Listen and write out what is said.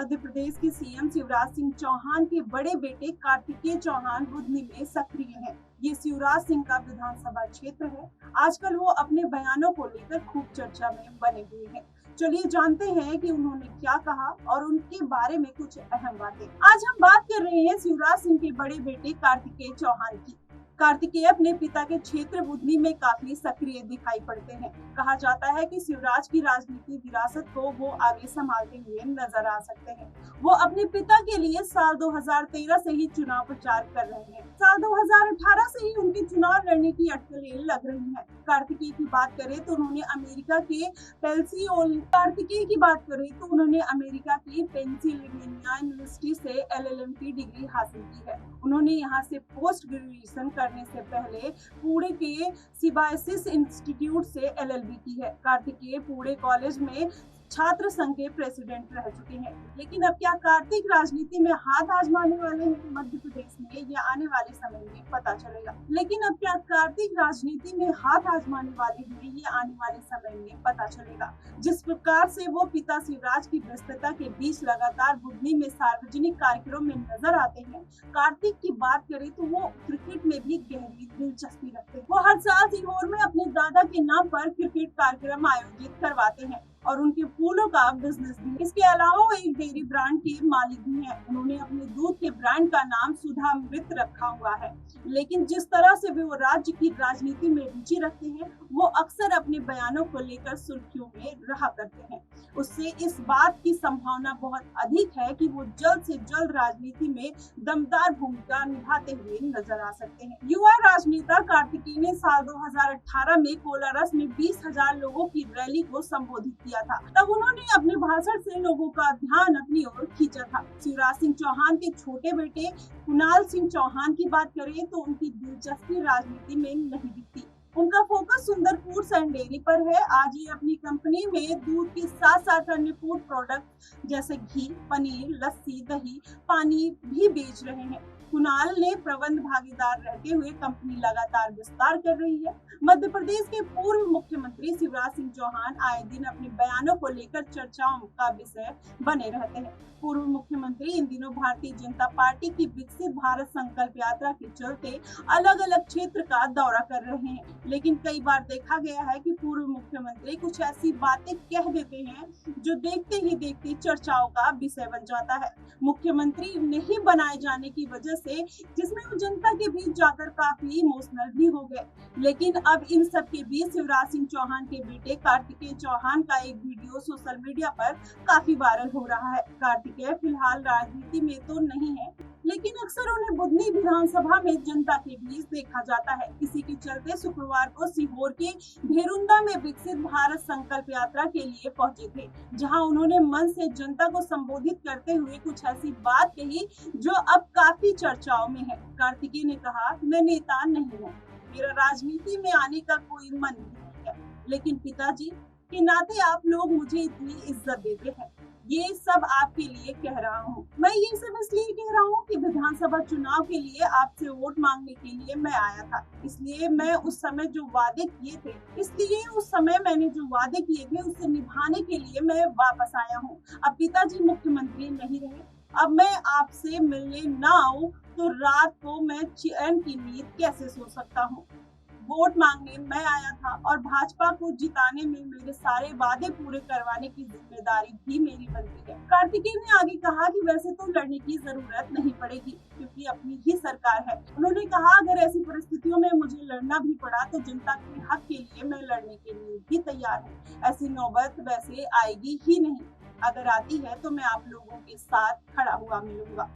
मध्य प्रदेश के सीएम शिवराज सिंह चौहान के बड़े बेटे कार्तिकेय चौहान बुधनी में सक्रिय हैं। ये शिवराज सिंह का विधानसभा क्षेत्र है। आजकल वो अपने बयानों को लेकर खूब चर्चा में बने हुए हैं। चलिए जानते हैं कि उन्होंने क्या कहा और उनके बारे में कुछ अहम बातें। आज हम बात कर रहे हैं शिवराज सिंह के बड़े बेटे कार्तिकेय चौहान की। कार्तिकेय अपने पिता के क्षेत्र बुधनी में काफी सक्रिय दिखाई पड़ते हैं। कहा जाता है कि शिवराज की राजनीति विरासत को वो आगे संभालते हुए नजर आ सकते हैं। वो अपने पिता के लिए साल 2013 से ही चुनाव प्रचार कर रहे हैं। साल 2018 से ही उनके चुनाव लड़ने की अटकलें लग रही हैं। कार्तिकेय की बात करें तो उन्होंने अमेरिका की पेंसिल्वेनिया यूनिवर्सिटी से LLM की डिग्री हासिल की है। उन्होंने यहाँ से पोस्ट ग्रेजुएशन करने से पहले पुणे के सिबायसिस इंस्टीट्यूट से LLB की है। कार्तिकेय पुणे कॉलेज में छात्र संघ के प्रेसिडेंट रह चुके हैं। लेकिन अब क्या कार्तिक राजनीति में हाथ आजमाने वाले हैं मध्य प्रदेश में, ये आने वाले समय में पता चलेगा। जिस प्रकार से वो पिता शिवराज की व्यस्तता के बीच लगातार बुधनी में सार्वजनिक कार्यक्रमों में नजर आते हैं। कार्तिक की बात करें तो वो क्रिकेट में भी गहरी दिलचस्पी रखते हैं। वो हर साल सीहोर में अपने दादा के नाम पर क्रिकेट कार्यक्रम आयोजित करवाते हैं और उनके फूलों का बिजनेस भी। इसके अलावा वो एक डेयरी ब्रांड के मालिक भी हैं। उन्होंने अपने दूध के ब्रांड का नाम सुधामृत रखा हुआ है। लेकिन जिस तरह से वो राज्य की राजनीति में रुचि रखते हैं, वो अक्सर अपने बयानों को लेकर सुर्खियों में रहा करते हैं। उससे इस बात की संभावना बहुत अधिक है कि वो जल्द से जल्द राजनीति में दमदार भूमिका निभाते हुए नजर आ सकते हैं। युवा राजनेता कार्तिकेय ने साल 2018 में कोलारस में 20,000 लोगों की रैली को संबोधित किया था। तब उन्होंने अपने भाषण से लोगों का ध्यान अपनी ओर खींचा था। शिवराज सिंह चौहान के छोटे बेटे कुणाल सिंह चौहान की बात करें तो उनकी दिलचस्पी राजनीति में नहीं दिखती। उनका फोकस सुंदर फूड्स एंड डेयरी पर है। आज ये अपनी कंपनी में दूध के साथ साथ अन्य फूड प्रोडक्ट जैसे घी, पनीर, लस्सी, दही, पानी भी बेच रहे हैं। कुणाल ने प्रबंध भागीदार रहते हुए कंपनी लगातार विस्तार कर रही है। मध्य प्रदेश के पूर्व मुख्यमंत्री शिवराज सिंह चौहान आए दिन अपने बयानों को लेकर चर्चाओं का विषय बने रहते हैं। पूर्व मुख्यमंत्री इन दिनों भारतीय जनता पार्टी की विकसित भारत संकल्प यात्रा के चलते अलग अलग क्षेत्र का दौरा कर रहे हैं। लेकिन कई बार देखा गया है कि पूर्व मुख्यमंत्री कुछ ऐसी बातें कह देते हैं जो देखते ही देखते चर्चाओं का विषय बन जाता है। मुख्यमंत्री नहीं बनाए जाने की वजह से जिसमें वो जनता के बीच जाकर काफी इमोशनल भी हो गए। लेकिन अब इन सब के बीच शिवराज सिंह चौहान के बेटे कार्तिकेय चौहान का एक वीडियो सोशल मीडिया पर काफी वायरल हो रहा है। कार्तिकेय फिलहाल राजनीति में तो नहीं है, लेकिन अक्सर उन्हें बुधनी विधानसभा में जनता के बीच देखा जाता है। इसी के चलते शुक्रवार को सीहोर के भेरुंदा में विकसित भारत संकल्प यात्रा के लिए पहुंचे थे, जहां उन्होंने मंच से जनता को संबोधित करते हुए कुछ ऐसी बात कही जो अब काफी चर्चाओं में है। कार्तिकेय ने कहा, मैं नेता नहीं हूँ, मेरा राजनीति में आने का कोई मन नहीं है, लेकिन पिताजी के नाते आप लोग मुझे इतनी इज्जत देते हैं, ये सब आपके लिए कह रहा हूँ। मैं ये सब इसलिए कह रहा हूँ कि विधानसभा चुनाव के लिए आपसे वोट मांगने के लिए मैं आया था। इसलिए मैंने उस समय जो वादे किए थे उसे निभाने के लिए मैं वापस आया हूँ। अब पिताजी मुख्यमंत्री नहीं रहे, अब मैं आपसे मिलने ना आऊँ तो रात को मैं चैन की नींद कैसे सो सकता हूँ। वोट मांगने मैं आया था और भाजपा को जिताने में मेरे सारे वादे पूरे करवाने की जिम्मेदारी भी मेरी बनती है। कार्तिकेय ने आगे कहा कि वैसे तो लड़ने की जरूरत नहीं पड़ेगी क्योंकि अपनी ही सरकार है। उन्होंने कहा, अगर ऐसी परिस्थितियों में मुझे लड़ना भी पड़ा तो जनता के हक के लिए मैं लड़ने के लिए भी तैयार हूँ। ऐसी नौबत वैसे आएगी ही नहीं, अगर आती है तो मैं आप लोगों के साथ खड़ा हुआ मिलूंगा।